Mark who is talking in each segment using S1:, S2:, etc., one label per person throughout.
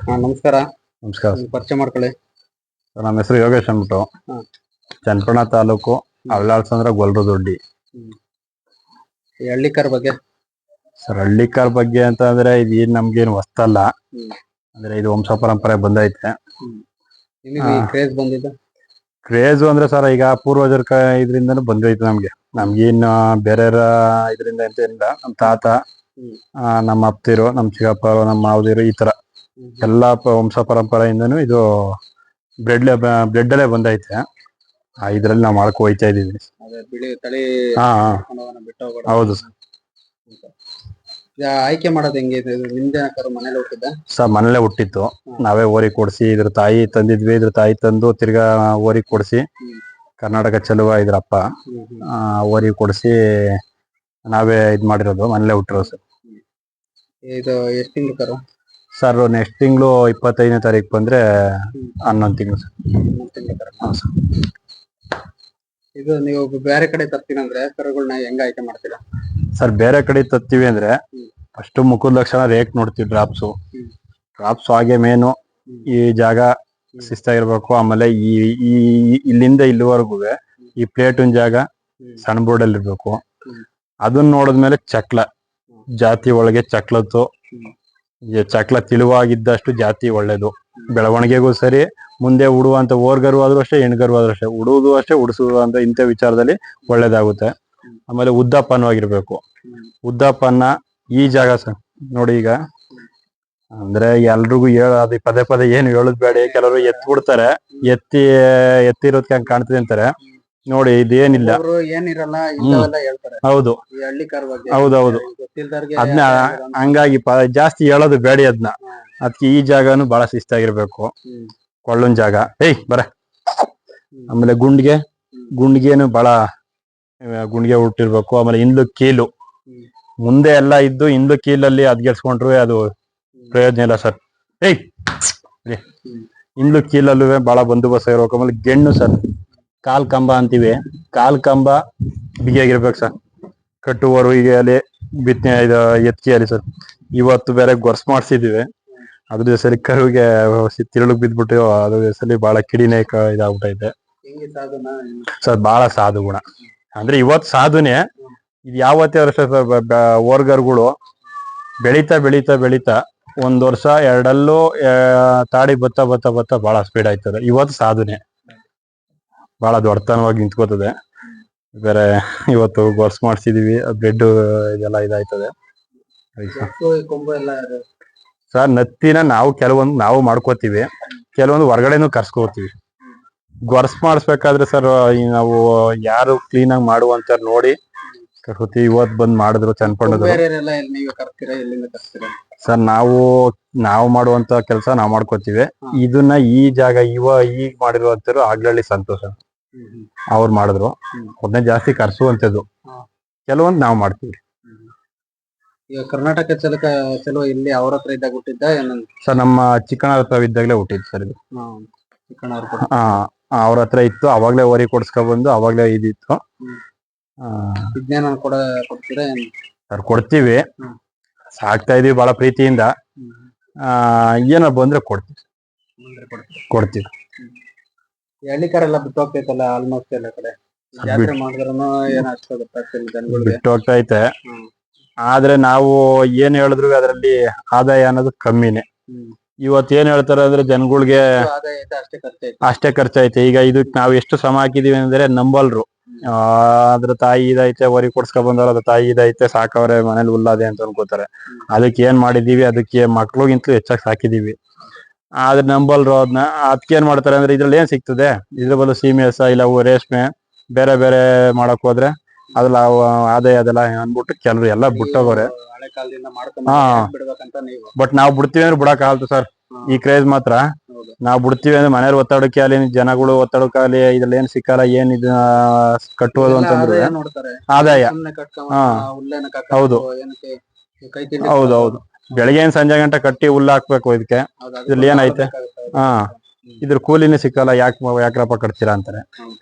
S1: ನಮಸ್ಕಾರ.
S2: ನಮಸ್ಕಾರ
S1: ಪರಿಚಯ ಮಾಡ್ಕೊಳ್ಳಿ.
S2: ನಮ್ಮ ಹೆಸರು ಯೋಗೇಶ್ ಅಂದ್ಬಿಟ್ಟು. ಚನ್ನಪಟ್ಟಣ ತಾಲೂಕು ಅಳ್ಳಾಳ್ಸಂದ್ರ ಗೊಲ್ರದೊಡ್ಡಿ.
S1: ಈ ಹಳ್ಳಿಕಾರ್ ಬಗ್ಗೆ
S2: ಸರ್, ಹಳ್ಳಿಕಾರ್ ಬಗ್ಗೆ ಅಂತ ಅಂದ್ರೆ ಇದು ಏನ್ ನಮ್ಗೇನು ಹೊಸ್ತಲ್ಲ. ಅಂದ್ರೆ ಇದು ವಂಶ ಪರಂಪರೆ ಬಂದೈತೆ.
S1: ಕ್ರೇಜ್ ಬಂದಿದ್ದ
S2: ಕ್ರೇಜ್ ಅಂದ್ರೆ ಸರ್, ಈಗ ಪೂರ್ವಜರ ಇದ್ರಿಂದನೂ ಬಂದೈತೆ ನಮ್ಗೇನ್ ಬೇರೆಯವರ ಇದರಿಂದ ಅಂತ ಇಲ್ಲ. ನಮ್ ತಾತ, ನಮ್ಮ ಅಪ್ತಿರು, ನಮ್ ಚಿಕ್ಕಪ್ಪ, ನಮ್ಮ ಮಾವದಿರು, ಈ ತರ ಎಲ್ಲಾ ವಂಶ ಪರಂಪರೆಯಿಂದನೂ ಇದು ಬ್ಲಡ್ ಅಲ್ಲೇ ಬಂದೈತೆ. ಇದ್ರಲ್ಲಿ ನಾವು ಮಾಡ್ಕೊ ಹೋಯ್ತಾ ಇದೀವಿ. ಹೌದು ಸರ್.
S1: ಆಯ್ಕೆ ಮಾಡೋದು ಹೆಂಗೆ? ನಿಮ್ದೇ ಮನೇಲಿ ಹುಟ್ಟಿದ್ದ?
S2: ಸರ್, ಮನೇಲೆ ಹುಟ್ಟಿತ್ತು. ನಾವೇ ಓರಿ ಕೊಡ್ಸಿ, ಇದ್ರ ತಾಯಿ ತಂದಿದ್ವಿ. ಇದ್ರ ತಾಯಿ ತಂದು ತಿರ್ಗಾ ಓರಿ ಕೊಡ್ಸಿ, ಕರ್ನಾಟಕ ಚೆಲುವ ಇದ್ರಪ್ಪ ಓರಿ ಕೊಡ್ಸಿ ನಾವೇ ಇದ್ ಮಾಡಿರೋದು. ಮನೇಲೆ ಹುಟ್ಟಿರೋದು ಸರ್.
S1: ಇದು ಎಷ್ಟು ತಿಂಗಳು ಕರು?
S2: ಸರ್, ನೆಕ್ಸ್ಟ್ ತಿಂಗಳು 25ನೇ ತಾರೀಕು ಬಂದ್ರೆ 11 ತಿಂಗಳು ಸರ್.
S1: ಇದು ನೀವು ಬೇರೆ ಕಡೆ ತರ್ತೀನಂದ್ರೆ ಕರುಗಳನ್ನ ಹೆಂಗ ಆಯ್ಕೆ ಮಾಡ್ತೀರಾ?
S2: ಸರ್, ಬೇರೆ ಕಡೆ ತರ್ತೀವಿ ಅಂದ್ರೆ ಫಸ್ಟ್ ಮುಖದ ಲಕ್ಷಣ ರೇಕ್ ನೋಡ್ತೀವಿ. ಡ್ರಾಪ್ಸು ಹಾಗೆ ಮೇನು ಈ ಜಾಗ ಶಿಸ್ತಾಗಿರ್ಬೇಕು. ಆಮೇಲೆ ಈ ಇಲ್ಲಿಂದ ಇಲ್ಲಿವರೆಗೂ ಈ ಪ್ಲೇಟಿನ ಜಾಗ ಸಣ್ಣ ಬೋರ್ಡಲ್ಲಿ ಇರ್ಬೇಕು. ಅದನ್ನ ನೋಡಿದ್ಮೇಲೆ ಚಕ್ಲ ಜಾತಿ ಒಳಗೆ ಚಕ್ಲತ್ತು ಚಕ್ಲ ತಿಳಿವಾಗಿದ್ದಷ್ಟು ಜಾತಿ ಒಳ್ಳೇದು. ಬೆಳವಣಿಗೆಗೂ ಸರಿ, ಮುಂದೆ ಉಡುವಂತ ಓರ್ಗರು ಆದ್ರೂ ಅಷ್ಟೇ, ಹೆಣ್ಗರು ಆದ್ರೂ ಅಷ್ಟೇ, ಉಡುವುದು ಅಷ್ಟೇ, ಉಡಿಸುವುದು ಅಂತ ಇಂಥ ವಿಚಾರದಲ್ಲಿ ಒಳ್ಳೇದಾಗುತ್ತೆ. ಆಮೇಲೆ ಉದ್ದಪ್ಪನವಾಗಿರ್ಬೇಕು. ಉದ್ದಪ್ಪನ ಈ ಜಾಗ ಸರ್ ನೋಡಿ, ಈಗ ಅಂದ್ರೆ ಎಲ್ರಿಗೂ ಅದು ಪದೇ ಪದೇ ಏನು ಹೇಳದ್ ಬೇಡ. ಕೆಲವರು ಎತ್ ಬಿಡ್ತಾರೆ, ಎತ್ತಿರೋದಕ್ಕೆ ಹಂಗ್ ಕಾಣ್ತದೆ ಅಂತಾರೆ. ನೋಡಿ, ಇದೇನಿಲ್ಲ. ಹೌದು ಹೌದೌದು. ಅದನ್ನ ಹಂಗಾಗಿ ಜಾಸ್ತಿ ಹೇಳೋದು ಬೇಡ ಅದನ್ನ. ಅದಕ್ಕೆ ಈ ಜಾಗನು ಬಹಳ ಶಿಸ್ತಾಗಿರ್ಬೇಕು. ಕೊಳ್ಳನ್ ಜಾಗ ಬರ. ಆಮೇಲೆ ಗುಂಡ್ಗೆನು ಬಹಳ ಗುಂಡ್ಗೆ ಹುಟ್ಟಿರ್ಬೇಕು. ಆಮೇಲೆ ಹಿಂದ್ಲು ಕೀಲು ಮುಂದೆ ಎಲ್ಲ ಇದ್ದು ಹಿಂದ್ಲು ಕೀಲಲ್ಲಿ ಅದ್ಗೆಡ್ಸ್ಕೊಂಡ್ರು ಅದು ಪ್ರಯೋಜನ ಇಲ್ಲ ಸರ್. ಹಿಂದ್ಲು ಕೀಲಲ್ಲೂ ಬಹಳ ಬಂದೋಬಸ್ತ್ ಇರ್ಬೇಕು. ಆಮೇಲೆ ಗೆಣ್ಣು ಸರ್, ಕಾಲ್ ಕಂಬ ಅಂತೀವಿ. ಕಾಲ್ ಕಂಬ ಬಿಗಿಯಾಗಿರ್ಬೇಕು ಸರ್. ಕಟ್ಟುವರು ಈಗ ಅಲ್ಲಿ ಬಿತ್ತನೆ ಎತ್ಕಿಯಲ್ಲಿ ಸರ್. ಇವತ್ತು ಬೇರೆ ಗೊರ್ಸ್ ಮಾಡ್ಸಿದೀವಿ. ಅದ್ರ ಸರಿ ಕರುವಿಗೆ ತಿರುಳು ಬಿದ್ಬಿಟ್ಟು ಅದ್ರ ಸರಿ ಬಹಳ ಕಿಡಿನೇ ಇದಾಗ್ಬಿಟ್ಟೈತೆ ಸರ್. ಬಹಳ ಸಾಧು ಗುಣ ಅಂದ್ರೆ ಇವತ್ತು ಸಾಧುನೇ. ಇದು ಯಾವತ್ತೇ ವರ್ಷ ಓರ್ಗರ್ಗಳು ಬೆಳೀತಾ ಬೆಳೀತಾ ಬೆಳೀತಾ ಒಂದ್ ವರ್ಷ ಎರಡಲ್ಲೂ ತಾಡಿ ಬತ್ತಾ ಬತ್ತಾ ಬತ್ತಾ ಬಹಳ ಸ್ಪೀಡ್ ಆಯ್ತದೆ. ಇವತ್ತು ಸಾಧುನೇ ಬಹಳ ದೊಡ್ಡತನವಾಗಿ ನಿಂತ್ಕೋತದೆ. ಬೇರೆ ಇವತ್ತು ಗೊರ್ಸ್ ಮಾಡ್ಸಿದೀವಿ. ಬ್ರೆಡ್ ಇದೆಲ್ಲ ಇದಾಯ್ತದೆ ಸರ್. ನತ್ತಿನ ಕೆಲವೊಂದು ನಾವು ಮಾಡ್ಕೋತೀವಿ, ಕೆಲವೊಂದು ಹೊರಗಡೆನೂ ಕರ್ಸ್ಕೋತೀವಿ. ಗೊರ್ಸ್ ಮಾಡಿಸ್ಬೇಕಾದ್ರೆ ಸರ್, ನಾವು ಯಾರು ಕ್ಲೀನ್ ಆಗಿ ಮಾಡುವಂತ ನೋಡಿ ಕರ್ಕೋತೀವಿ. ಇವತ್ತು ಬಂದ್ ಮಾಡಿದ್ರು ಚನ್ನಪಣ್ಣದ್ರು ಸರ್. ನಾವು ಮಾಡುವಂತ ಕೆಲಸ ನಾವು ಮಾಡ್ಕೋತೀವಿ. ಇದನ್ನ ಈ ಜಾಗ ಈಗ ಮಾಡಿರುವಂತರು ಆಗ್ಲಳ್ಳಿ ಸಂತೋಷ ಅವ್ರು ಮಾಡಿದ್ರು. ಅದನ್ನ ಜಾಸ್ತಿ ಕರ್ಸುವಂತದ್ದು. ಕೆಲವೊಂದು ನಾವು ಮಾಡ್ತೀವಿ.
S1: ಈಗ ಕರ್ನಾಟಕ ಚಲೋ ಇಲ್ಲಿ ಅವ್ರ ಹತ್ರ ಇದ್ದಾಗ ಹುಟ್ಟಿದ್ದ
S2: ಸರ್? ನಮ್ಮ ಚಿಕ್ಕಣ್ಣ ಹತ್ರ ಇದ್ದಾಗಲೇ ಹುಟ್ಟಿದ್ದು ಸರ್ ಇದು. ಅವ್ರ ಹತ್ರ ಇತ್ತು. ಅವಾಗ್ಲೇ ಓರಿ ಕೊಡ್ಸ್ಕೊಬಂದು ಅವಾಗ್ಲೇ ಇದಿತ್ತು.
S1: ವಿಜ್ಞಾನ ಕೊಡ್ತೀರಾ
S2: ಸರ್? ಕೊಡ್ತೀವಿ, ಸಾಕ್ತಾ ಇದೀವಿ ಬಹಳ ಪ್ರೀತಿಯಿಂದ. ಏನೋ ಬಂದ್ರೆ ಕೊಡ್ತೀವಿ.
S1: ಹಳ್ಳಿಕಾರೆಲ್ಲ ಬಿಟ್ಟು ಹೋಗ್ತೈತಲ್ಲ ಆಲ್ಮೋಸ್ಟ್ ಎಲ್ಲ ಕಡೆ. ಜಾತ್ರೆ ಮಾಡಿದ್ರೂ
S2: ಬಿಟ್ಟು ಹೋಗ್ತೈತೆ. ಆದ್ರೆ ನಾವು ಏನ್ ಹೇಳಿದ್ರು ಅದರಲ್ಲಿ ಆದಾಯ ಅನ್ನೋದು ಕಮ್ಮಿನೇ. ಇವತ್ತು ಏನ್ ಹೇಳ್ತಾರೆ ಅಂದ್ರೆ ಜನಗಳಿಗೆ ಅಷ್ಟೇ ಖರ್ಚೈತೆ. ಈಗ ಇದಕ್ ನಾವ್ ಎಷ್ಟು ಶ್ರಮ ಹಾಕಿದೀವಿ ಅಂದ್ರೆ ನಂಬಲ್ರು. ಅದ್ರ ತಾಯಿ ಇದೈತೆ, ಹೊರಿ ಕೊಡ್ಸ್ಕೊ ಬಂದವ್ರ ಅದ್ರ ತಾಯಿ ಇದೈತೆ, ಸಾಕವ್ರೆ ಮನೇಲಿ ಹುಲ್ಲದೆ ಅಂತ ಅನ್ಕೋತಾರೆ. ಅದಕ್ಕೆ ಏನ್ ಮಾಡಿದೀವಿ, ಅದಕ್ಕೆ ಮಕ್ಳಿಗಿಂತಲೂ ಹೆಚ್ಚಾಗಿ ಸಾಕಿದೀವಿ. ಆದ್ರೆ ನಂಬಲ್ರು ಅದನ್ನ. ಅದಕ್ಕೆ ಏನ್ ಮಾಡ್ತಾರೆ ಅಂದ್ರೆ ಇದ್ರಲ್ಲಿ ಏನ್ ಸಿಗ್ತದೆ, ಇದ್ರ ಬದಲು ಸೀಮೆ ಹಸ ಇಲ್ಲ ರೇಷ್ಮೆ ಬೇರೆ ಬೇರೆ ಮಾಡಕ್ ಹೋದ್ರೆ ಅದ್ರಲ್ಲಿ ಆದಾಯ ಅದೆಲ್ಲ ಅನ್ಬಿಟ್ಟು ಕೆಲವ್ರು ಎಲ್ಲ ಬಿಟ್ಟೋಗೋರೆ. ಬಟ್ ನಾವ್ ಬಿಡ್ತೀವಿ ಅಂದ್ರೆ ಬಿಡಕ್ ಆಗಲ್ತು ಸರ್. ಈ ಕ್ರೇಜ್ ಮಾತ್ರ ನಾವ್ ಬಿಡ್ತೀವಿ ಅಂದ್ರೆ ಮನೆಯವ್ರ ಒತ್ತಡಕ್ಕೆ ಅಲ್ಲಿ, ಜನಗಳು ಒತ್ತಡಕ್ಕಾಗಲಿ, ಇದ್ರಲ್ಲಿ ಏನ್ ಸಿಕ್ಕಲ್ಲ, ಏನ್ ಇದನ್ನ ಕಟ್ಟುವುದು ಅಂತಂದ್ರೆ ಆದಾಯ. ಹೌದು ಹೌದೌದು. ಬೆಳಿಗ್ಗೆ ಸಂಜೆ ಗಂಟೆ ಕಟ್ಟಿ ಹುಲ್ಲು ಹಾಕ್ಬೇಕು ಇದಕ್ಕೆ. ಇದ್ರಲ್ಲಿ ಏನೈತೆ? ಇದ್ರ ಕೂಲಿನೇ ಸಿಕ್ಕಲ್ಲ, ಯಾಕ್ರಪ್ಪ ಕಟ್ತೀರಾ ಅಂತಾರೆ.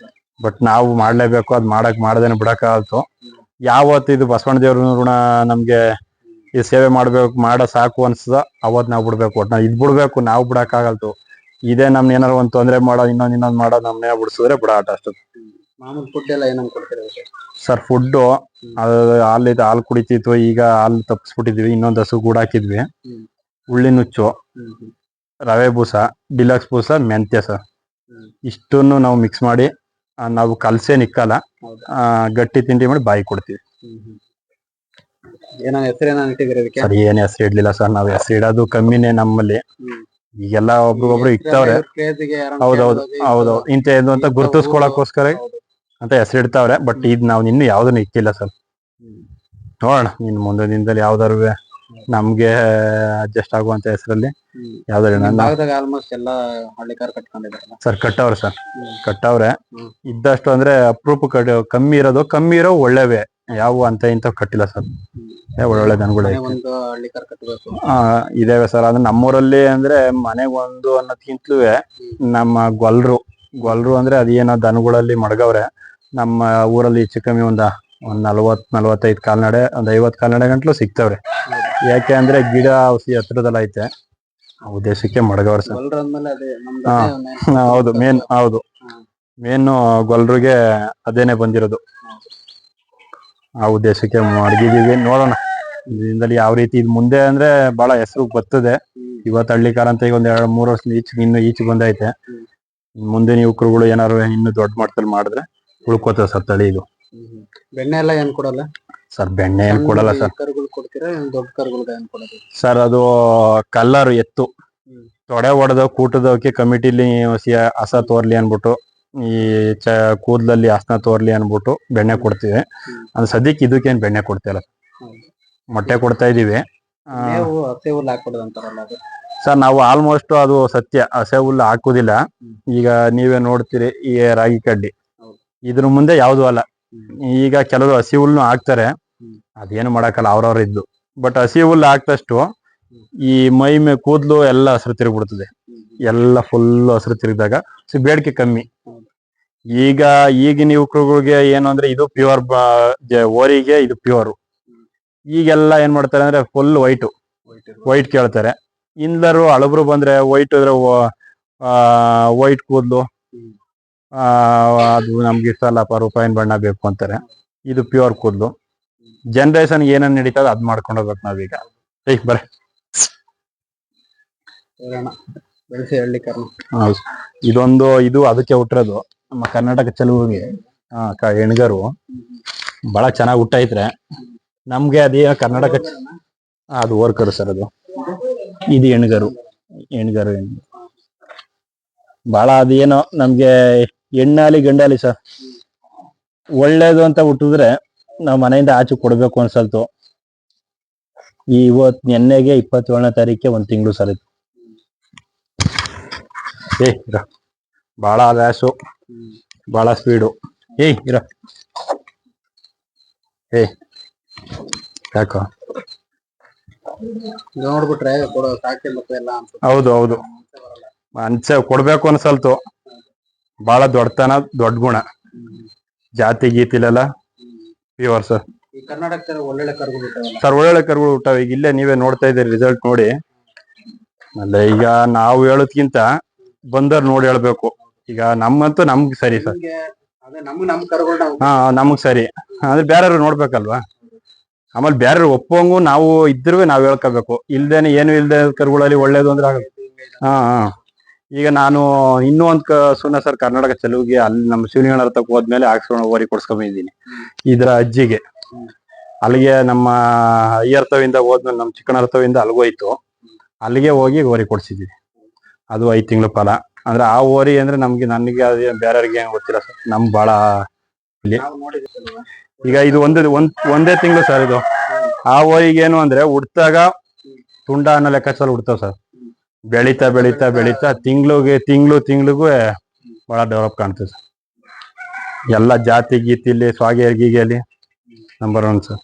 S2: ಬಟ್ ನಾವು ಮಾಡ್ಲೇಬೇಕು. ಅದ್ ಮಾಡದೇನೆ ಬಿಡಕ್ ಆಗಲ್ತು. ಯಾವತ್ತು ಇದು ಬಸವಣ್ಣ ದೇವ್ರ ಋಣ ನಮ್ಗೆ ಈ ಸೇವೆ ಮಾಡ್ಬೇಕು ಮಾಡೋ ಸಾಕು ಅನ್ಸದ ಅವತ್ ನಾವ್ ಬಿಡ್ಬೇಕು ಒಟ್ನ ಇದ್ ಬಿಡ್ಬೇಕು ನಾವು ಬಿಡಕ್ಕಾಗಲ್ತು. ಇದೇ ನಮ್ನ ಏನಾರು ಒಂದ್ ತೊಂದ್ರೆ ಮಾಡೋ ಇನ್ನೊಂದ್ ಮಾಡೋ ನಮ್ನೇ ಬಿಡ್ಸಿದ್ರೆ ಬಿಡ ಆಟ ಅಷ್ಟು.
S1: ಮಾಮೂಲಿ ಫುಡ್ ಎಲ್ಲ ಏನಂತ ಕೊಡ್ತೀರಾ?
S2: ಸರ್ ಫುಡ್ಡು ಹಾಲು ಕುಡಿತಿತ್ತು, ಈಗ ಹಾಲು ತಪ್ಪಿಸ್ಬಿಟ್ಟಿದ್ವಿ, ಇನ್ನೊಂದ್ ಹಸು ಕೂಡ ಹಾಕಿದ್ವಿ. ಉಳ್ಳಿ ನುಚ್ಚು, ರವೆ ಬೂಸ, ಡಿಲಕ್ಸ್ ಬೂಸ, ಮೆಂತ್ಯ ಸರ್, ಇಷ್ಟನ್ನು ನಾವು ಮಿಕ್ಸ್ ಮಾಡಿ ನಾವು ಕಲ್ಸೇ ನಿಕ್ಕಲ್ಲ, ಗಟ್ಟಿ ತಿಂಡಿ ಮಾಡಿ ಬಾಯಿ ಕೊಡ್ತೀವಿ. ಸರ್ ಏನ್ ಹೆಸರು ಇಡ್ಲಿಲ್ಲ ಸರ್, ನಾವ್ ಹೆಸರು ಇಡೋದು ಕಮ್ಮಿನೇ ನಮ್ಮಲ್ಲಿ. ಈಗೆಲ್ಲ ಒಬ್ರು ಇಕ್ತಾವ್ರೆ. ಹೌದೌದು ಇಂತ ಏನು ಅಂತ ಗುರುತಿಸ್ಕೊಳಕೋಸ್ಕರ ಅಂತ ಹೆಸರು ಇಡ್ತಾವ್ರೆ. ಬಟ್ ಇದ್ ನಾವ್ ಇನ್ನು ಯಾವ್ದನ್ನು ಇಕ್ಕಿಲ್ಲ ಸರ್. ನೋಡೋಣ ಇನ್ ಮುಂದೆ ದಿನದಲ್ಲಿ ಯಾವ್ದಾರು ನಮ್ಗೆ ಅಡ್ಜಸ್ಟ್ ಆಗುವಂತ ಹೆಸರಲ್ಲಿ ಯಾವ್ದಾರು
S1: ಆಲ್ಮೋಸ್ಟ್ ಎಲ್ಲ ಹಳ್ಳಿಕಾರ್ ಕಟ್ಕೊಂಡಿದ್ದಾರೆ
S2: ಸರ್. ಕಟ್ಟವ್ರೆ ಸರ್, ಕಟ್ಟವ್ರೆ. ಇದ್ದಷ್ಟು ಅಂದ್ರೆ ಅಪರೂಪ ಕಮ್ಮಿ ಇರೋ ಒಳ್ಳೆವೆ, ಯಾವ ಅಂತ ಇಂತ ಕಟ್ಟಿಲ್ಲ ಸರ್. ಒಳ್ಳೊಳ್ಳೆ ದನಗಳು ಇದಾವೆ ಸರ್. ಅದು ನಮ್ಮೂರಲ್ಲಿ ಅಂದ್ರೆ ಮನೆಗೊಂದು ಅನ್ನೋದ್ಕಿಂತಲೂ ನಮ್ಮ ಗೊಲ್ರು ಅಂದ್ರೆ ಅದೇನೋ ದನಗಳಲ್ಲಿ ಮಡಗವ್ರೆ. ನಮ್ಮ ಊರಲ್ಲಿ ಹೆಚ್ಚು ಕಮ್ಮಿ ಒಂದ್ 40-45 ಕಾಲ್ನಡೆ, ಒಂದ್ 50 ಕಾಲ್ನಡೆ ಗಂಟ್ಲು ಸಿಗ್ತವ್ರೆ. ಯಾಕೆ ಅಂದ್ರೆ ಗಿಡ ಔಷಧಿ ಹತ್ರದಲ್ಲ ಐತೆ, ಆ ಉದ್ದೇಶಕ್ಕೆ ಮಡಗವ್ರೆ ಸರ್. ಹೌದು ಮೇನ್ ಗೊಲ್ರಿಗೆ ಅದೇನೆ ಬಂದಿರೋದು, ಆ ಉದ್ದೇಶಕ್ಕೆ ಮಡಗಿದೀವಿ. ನೋಡೋಣ ಇದರಿಂದಲೇ ಯಾವ ರೀತಿ ಇದು ಮುಂದೆ ಅಂದ್ರೆ ಬಹಳ ಹೆಸರು ಬರ್ತದೆ. ಇವತ್ತು ಹಳ್ಳಿಕಾರ ಅಂತ ಈಗ ಒಂದ್ 2-3 ವರ್ಷದ ಇನ್ನು ಈಚೆ ಬಂದೈತೆ. ಮುಂದಿನ ಯುವಕರುಗಳು ಏನಾರು ಇನ್ನು ದೊಡ್ಡ ಮಟ್ಟದಲ್ಲಿ ಮಾಡಿದ್ರೆ ಉಳ್ಕೋತದೆ ಸರ್ ತಳಿ ಇದು.
S1: ಬೆಣ್ಣೆ ಎಲ್ಲ ಏನ್ ಕೊಡಲ್ಲ
S2: ಸರ್? ಬೆಣ್ಣೆ ಏನ್ ಕೊಡಲ್ಲ ಸರ್.
S1: ದೊಡ್ಡ ಕರುಗಳಿಗೆ ಏನ್ ಕೊಡೋದು
S2: ಸರ್? ಅದು ಕಲ್ಲರು ಎತ್ತು ತೊಡೆ ಹೊಡೆದ ಕೂಟದವಕ್ಕೆ ಕಮಿಟಿಲಿ ಹಸ ತೋರ್ಲಿ ಅನ್ಬಿಟ್ಟು, ಈ ಕೂದಲಲ್ಲಿ ಹಸನ ತೋರ್ಲಿ ಅನ್ಬಿಟ್ಟು ಬೆಣ್ಣೆ ಕೊಡ್ತೀವಿ. ಅದು ಸದ್ಯಕ್ಕೆ ಇದಕ್ಕೇನ್ ಬೆಣ್ಣೆ ಕೊಡ್ತಿಲ್ಲ, ಮೊಟ್ಟೆ ಕೊಡ್ತಾ ಇದೀವಿ. ಸರ್ ನಾವು ಆಲ್ಮೋಸ್ಟ್ ಅದು ಸತ್ಯ ಹಸೆ ಹುಲ್ಲು ಹಾಕುದಿಲ್ಲ. ಈಗ ನೀವೇ ನೋಡ್ತೀರಿ ಈ ರಾಗಿ ಕಡ್ಡಿ, ಇದ್ರ ಮುಂದೆ ಯಾವ್ದು ಅಲ್ಲ. ಈಗ ಕೆಲವರು ಹಸಿ ಹುಲ್ಲು ಹಾಕ್ತಾರೆ, ಅದೇನು ಮಾಡಕ್ಕಲ್ಲ, ಅವ್ರವ್ರ ಇದ್ದು. ಬಟ್ ಹಸಿ ಹುಲ್ಲು ಹಾಕ್ದಷ್ಟು ಈ ಮೈ ಮೇ ಕೂದಲು ಎಲ್ಲ ಹಸಿರು ತಿರುಗ್ಬಿಡ್ತದೆ. ಎಲ್ಲ ಫುಲ್ ಹಸಿರು ತಿರುಗಿದಾಗ ಬೇಡಿಕೆ ಕಮ್ಮಿ. ಈಗಿನ ಯುವಕರುಗಳಿಗೆ ಏನು ಅಂದ್ರೆ ಇದು ಪ್ಯೂರ್ ಓರಿಗೆ, ಇದು ಪ್ಯೂರ್. ಈಗೆಲ್ಲ ಏನ್ ಮಾಡ್ತಾರೆ ಅಂದ್ರೆ ಫುಲ್ ವೈಟ್ ಕೇಳ್ತಾರೆ. ಇಂದರು ಹಳಬ್ರು ಬಂದ್ರೆ ವೈಟ್ ಅಂದ್ರೆ ವೈಟ್ ಕೂದಲು, ಅದು ನಮ್ಗೆ ಇಷ್ಟ ಅಲ್ಲಪ್ಪ, ರೂಪಾಯಿನ ಬಣ್ಣ ಬೇಕು ಅಂತಾರೆ. ಇದು ಪ್ಯೂರ್ ಕೂದಲು. ಜನರೇಷನ್ ಏನೇನ್ ನಡೀತದ ಅದ್ ಮಾಡ್ಕೊಂಡು ಹೋಗ್ಬೇಕು ನಾವೀಗ. ಬರ ಇದು ಅದಕ್ಕೆ ಹುಟ್ಟಿರೋದು ನಮ್ಮ ಕರ್ನಾಟಕ ಚೆಲುವಿಗೆ. ಹೆಣ್ಗರು ಬಹಳ ಚೆನ್ನಾಗಿ ಹುಟ್ಟೈತ್ರೆ ನಮ್ಗೆ. ಅದೇ ಕರ್ನಾಟಕ ಅದು ಓರ್ಕರು ಸರ್. ಇದು ಹೆಣ್ಗರು ಬಹಳ ಅದೇನೋ ನಮ್ಗೆ ಹೆಣ್ಣಾಲಿ ಗಂಡಾಲಿ ಸರ್, ಒಳ್ಳೇದು ಅಂತ ಹುಟ್ಟಿದ್ರೆ ನಾವ್ ಮನೆಯಿಂದ ಆಚೆ ಕೊಡ್ಬೇಕು ಅನ್ಸಲ್ತು. ನೆನ್ನೆಗೆ 27ನೇ ತಾರೀಕಿಗೆ 1 ತಿಂಗಳು ಸರ್. ಇದು ಬಹಳ ರ್ಯಾಶು, ಬಹಳ ಸ್ಪೀಡು. ಯಾಕೋ
S1: ನೋಡ್ಬಿಟ್ರೆ
S2: ಹೌದು ಅನ್ಸೆ ಕೊಡ್ಬೇಕು ಅನ್ಸಲ್ತು. ಬಹಳ ದೊಡ್ಡತನ, ದೊಡ್ಡ ಗುಣ, ಜಾತಿ ಗೀತಿಲೆಲ್ಲ ಪ್ಯೂರ್ ಸರ್. ಸರ್ ಒಳ್ಳೊಳ್ಳೆ ಕರುಗಳು ಹುಟ್ಟಾವ. ಈಗ ಇಲ್ಲೇ ನೀವೇ ನೋಡ್ತಾ ಇದ್ದೀರಿ ರಿಸಲ್ಟ್ ನೋಡಿ. ಅಲ್ಲೇ ಈಗ ನಾವು ಹೇಳೋದ್ಕಿಂತ ಬಂದರ್ ನೋಡಿ ಹೇಳ್ಬೇಕು. ಈಗ ನಮ್ಮಂತೂ ನಮ್ಗೆ ಸರಿ ಸರ್. ನಮಗ್ ಸರಿ ಅಂದ್ರೆ ಬೇರೆಯವ್ರು ನೋಡ್ಬೇಕಲ್ವಾ. ಆಮೇಲೆ ಬೇರೆ ಒಪ್ಪಂಗು ನಾವು ಇದ್ರೂ ನಾವ್ ಹೇಳ್ಕೋಬೇಕು. ಇಲ್ದೇನೆ ಏನು ಇಲ್ದೆ ಕರುಗಳಲ್ಲಿ ಒಳ್ಳೇದು ಅಂದ್ರೆ ಆಗುತ್ತೆ. ಈಗ ನಾನು ಇನ್ನೂ ಒಂದ್ ಸುನ ಸರ್ ಕರ್ನಾಟಕ ಚೆಲುವಿಗೆ ಅಲ್ಲಿ ನಮ್ಮ ಶಿವಲಿಂಗನ ಹತ್ರಕ್ಕೆ ಹೋದ್ಮೇಲೆ ಹಾಕ್ಸ್ಕೊಂಡು ಓರಿ ಕೊಡ್ಸ್ಕೊಂಡ್ಬಂದಿದ್ದೀನಿ. ಇದ್ರ ಅಜ್ಜಿಗೆ ಅಲ್ಲಿಗೆ ನಮ್ಮ ಅಯ್ಯರ್ಥವಿಂದ ಹೋದ್ಮೇಲೆ ನಮ್ಮ ಚಿಕ್ಕನರ್ಥವಿಂದ ಅಲ್ಗೋಯ್ತು. ಅಲ್ಲಿಗೆ ಹೋಗಿ ಓರಿ ಕೊಡ್ಸಿದೀವಿ. ಅದು 5 ತಿಂಗಳು ಫಲ. ಅಂದ್ರೆ ಆ ಓರಿ ಅಂದ್ರೆ ನನಗೆ ಅದೇ ಬೇರೆಯವ್ರಿಗೆ ಏನ್ ಗೊತ್ತಿಲ್ಲ ಸರ್. ನಮ್ಗೆ ಬಹಳ ಇಲ್ಲಿ ಈಗ ಇದು ಒಂದೇ ತಿಂಗಳು ಸರ್. ಇದು ಆ ಓರಿಗೆ ಏನು ಅಂದ್ರೆ ಹುಡ್ತಾಗ ತುಂಡ ಅನ್ನೋ ಲೆಕ್ಕಾಚಾರ ಹುಡ್ತಾವ ಸರ್. ಬೆಳೀತಾ ತಿಂಗಳಿಗೂ ಬಹಳ ಡೆವಲಪ್ ಕಾಣ್ತದೆ ಸರ್. ಎಲ್ಲ ಜಾತಿ ಗೀತಿಲಿ ಸ್ವಾಗೆ ಗೀಗೆಯಲ್ಲಿ ನಂಬರ್ 1 ಸರ್.